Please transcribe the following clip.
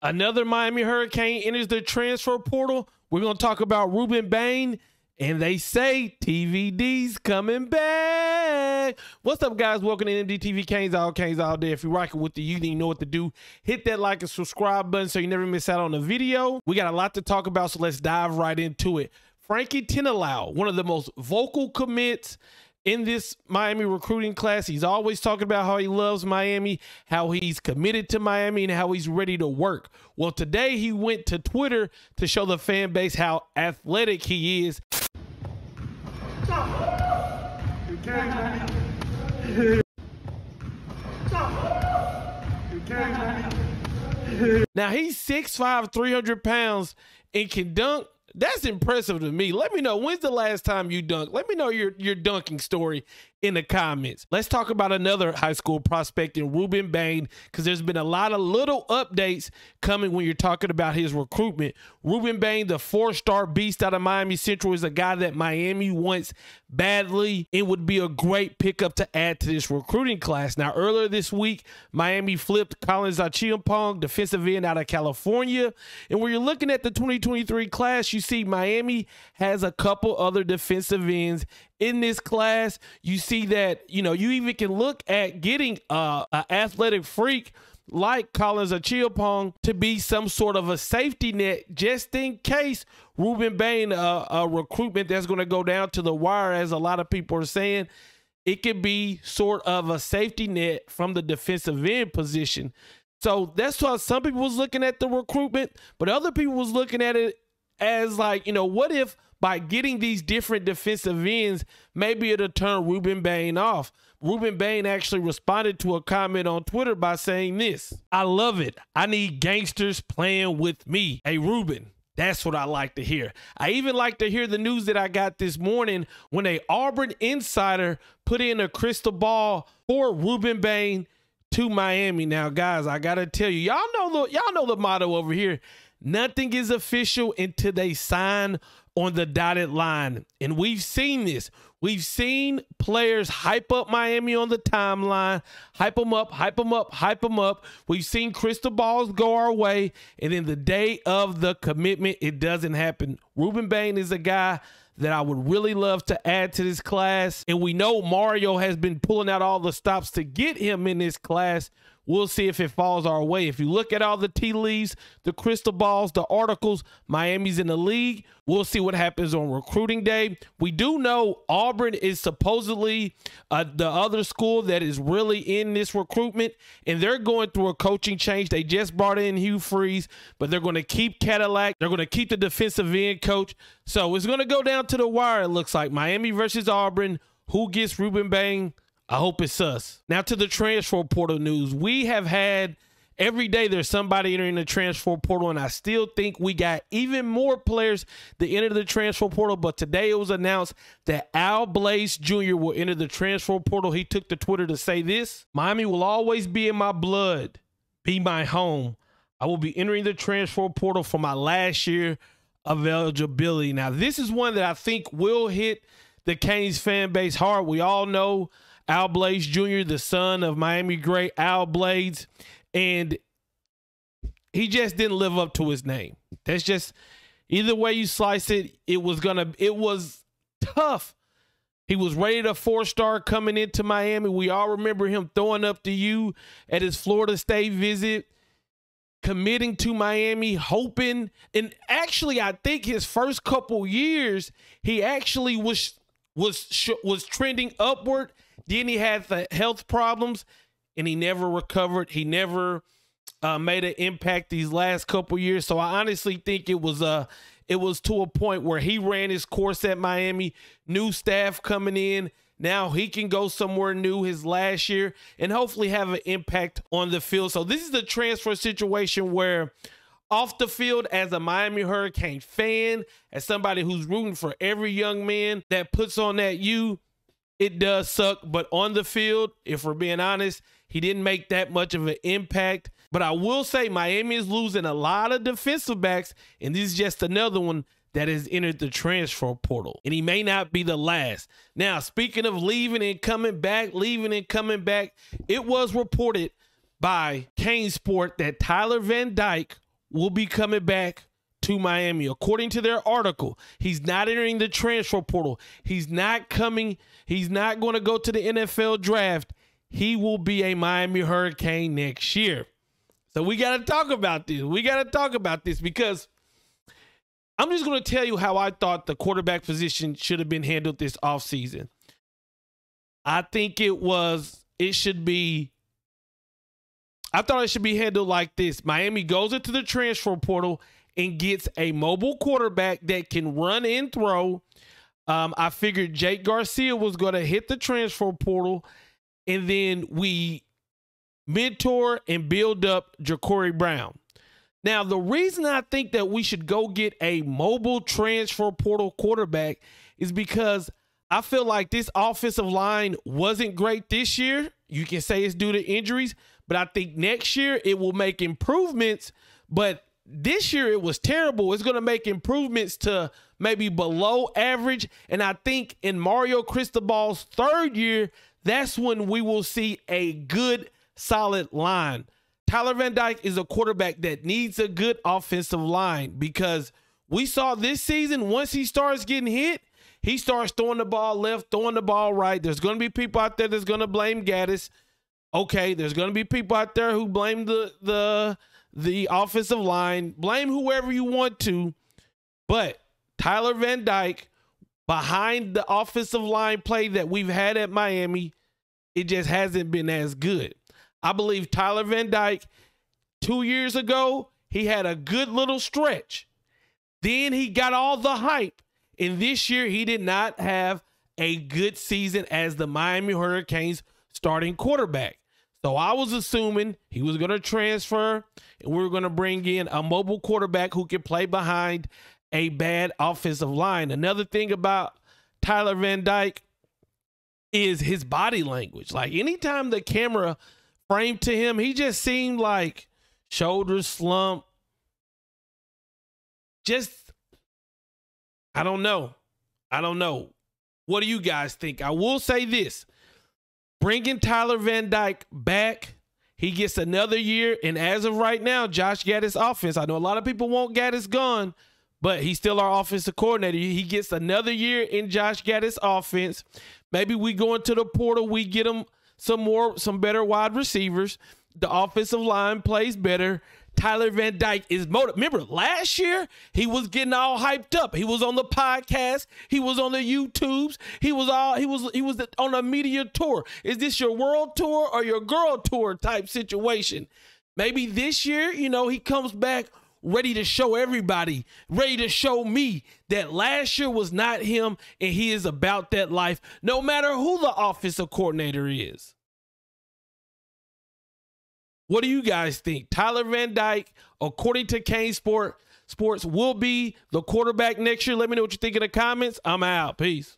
Another Miami Hurricane enters the transfer portal. We're going to talk about Rueben Bain, and they say TVD's coming back. What's up, guys? Welcome to MDTV Canes all day. If you're rocking with the youth and you know what to do, hit that like and subscribe button so you never miss out on a video. We got a lot to talk about, so let's dive right into it. Frankie Tinalau, one of the most vocal commits in this Miami recruiting class. He's always talking about how he loves Miami, how he's committed to Miami, and how he's ready to work. Well, today he went to Twitter to show the fan base how athletic he is. Now, he's 6'5", 300 pounds and can dunk. That's impressive to me. Let me know, when's the last time you dunked? Let me know your dunking story in the comments. Let's talk about another high school prospect in Rueben Bain, because there's been a lot of little updates coming when you're talking about his recruitment. Rueben Bain, the 4-star beast out of Miami Central, is a guy that Miami wants badly. It would be a great pickup to add to this recruiting class. Now, earlier this week, Miami flipped Collins Achiampong, defensive end out of California. And when you're looking at the 2023 class, you see Miami has a couple other defensive ends in this class. You see that, you even can look at getting an athletic freak like Collins Achiampong to be some sort of a safety net just in case Rueben Bain, a recruitment that's going to go down to the wire, as a lot of people are saying. It could be sort of a safety net from the defensive end position. So that's why some people was looking at the recruitment, but other people was looking at it as like, what if by getting these different defensive ends, maybe it'll turn Rueben Bain off. Rueben Bain actually responded to a comment on Twitter by saying this: "I love it. I need gangsters playing with me." Hey, Rueben, that's what I like to hear. I even like to hear the news that I got this morning when a Auburn insider put in a crystal ball for Rueben Bain to Miami. Now, guys, I got to tell you, y'all know the motto over here. Nothing is official until they sign on the dotted line. And we've seen this. We've seen players hype up Miami on the timeline, hype them up, hype them up, hype them up. We've seen crystal balls go our way, and then the day of the commitment, it doesn't happen. Rueben Bain is a guy that I would really love to add to this class, and we know Mario has been pulling out all the stops to get him in this class. We'll see if it falls our way. If you look at all the tea leaves, the crystal balls, the articles, Miami's in the league. We'll see what happens on recruiting day. We do know Auburn is supposedly the other school that is really in this recruitment, and they're going through a coaching change. They just brought in Hugh Freeze, but they're going to keep Cadillac. They're going to keep the defensive end coach. So it's going to go down to the wire, it looks like. Miami versus Auburn. Who gets Rueben Bain? I hope it's us. Now to the transfer portal news. We have had every day there's somebody entering the transfer portal, and I still think we got even more players that enter the transfer portal. But today it was announced that Al Blades Jr. will enter the transfer portal. He took to Twitter to say this: "Miami will always be in my blood, be my home. I will be entering the transfer portal for my last year of eligibility." Now, this is one that I think will hit the Canes fan base hard. We all know Al Blades Jr., the son of Miami great Al Blades, and he just didn't live up to his name. That's just, either way you slice it, it was tough. He was rated a 4-star coming into Miami. We all remember him throwing up to you at his Florida State visit, committing to Miami, hoping, and actually I think his first couple years, he actually was trending upward. Then he had the health problems, and he never recovered. He never made an impact these last couple years. So I honestly think it was to a point where he ran his course at Miami. New staff coming in. Now he can go somewhere new his last year and hopefully have an impact on the field. So this is the transfer situation where off the field, as a Miami Hurricane fan, as somebody who's rooting for every young man that puts on that U, it does suck. But on the field, if we're being honest, he didn't make that much of an impact. But I will say Miami is losing a lot of defensive backs, and this is just another one that has entered the transfer portal, and he may not be the last. Now, speaking of leaving and coming back, it was reported by Cane Sport that Tyler Van Dyke will be coming back to Miami. According to their article, he's not entering the transfer portal. He's not coming. He's not going to go to the NFL draft. He will be a Miami Hurricane next year. So we got to talk about this. We got to talk about this because I'm just going to tell you how I thought the quarterback position should have been handled this offseason. I think I thought it should be handled like this. Miami goes into the transfer portal and gets a mobile quarterback that can run and throw. I figured Jake Garcia was going to hit the transfer portal, and then we mentor and build up Ja'Cory Brown. Now, the reason I think that we should go get a mobile transfer portal quarterback is because I feel like this offensive line wasn't great this year. You can say it's due to injuries, but I think next year it will make improvements. But this year it was terrible. It's going to make improvements to maybe below average. And I think in Mario Cristobal's third year, that's when we will see a good, solid line. Tyler Van Dyke is a quarterback that needs a good offensive line because we saw this season, once he starts getting hit, he starts throwing the ball left, throwing the ball right. There's going to be people out there that's going to blame Gaddis. Okay, there's going to be people out there who blame the offensive line. Blame whoever you want to. But Tyler Van Dyke, behind the offensive line play that we've had at Miami, it just hasn't been as good. I believe Tyler Van Dyke, 2 years ago, he had a good little stretch. Then he got all the hype. And this year, he did not have a good season as the Miami Hurricanes starting quarterback. So I was assuming he was going to transfer and we were going to bring in a mobile quarterback who can play behind a bad offensive line. Another thing about Tyler Van Dyke is his body language. Like anytime the camera framed to him, he just seemed like shoulders slump. I don't know. What do you guys think? I will say this. Bringing Tyler Van Dyke back, he gets another year. And as of right now, Josh Gaddis' offense, I know a lot of people want Gaddis gone, but he's still our offensive coordinator. He gets another year in Josh Gaddis' offense. Maybe we go into the portal, we get him some better wide receivers. The offensive line plays better. Tyler Van Dyke is motivated. Remember, last year, he was getting all hyped up. He was on the podcast. He was on the YouTubes. He was on a media tour. Is this your world tour or your girl tour type situation? Maybe this year, he comes back ready to show everybody, ready to show me that last year was not him and he is about that life, no matter who the offensive coordinator is. What do you guys think? Tyler Van Dyke, according to Kane Sports, will be the quarterback next year. Let me know what you think in the comments. I'm out. Peace.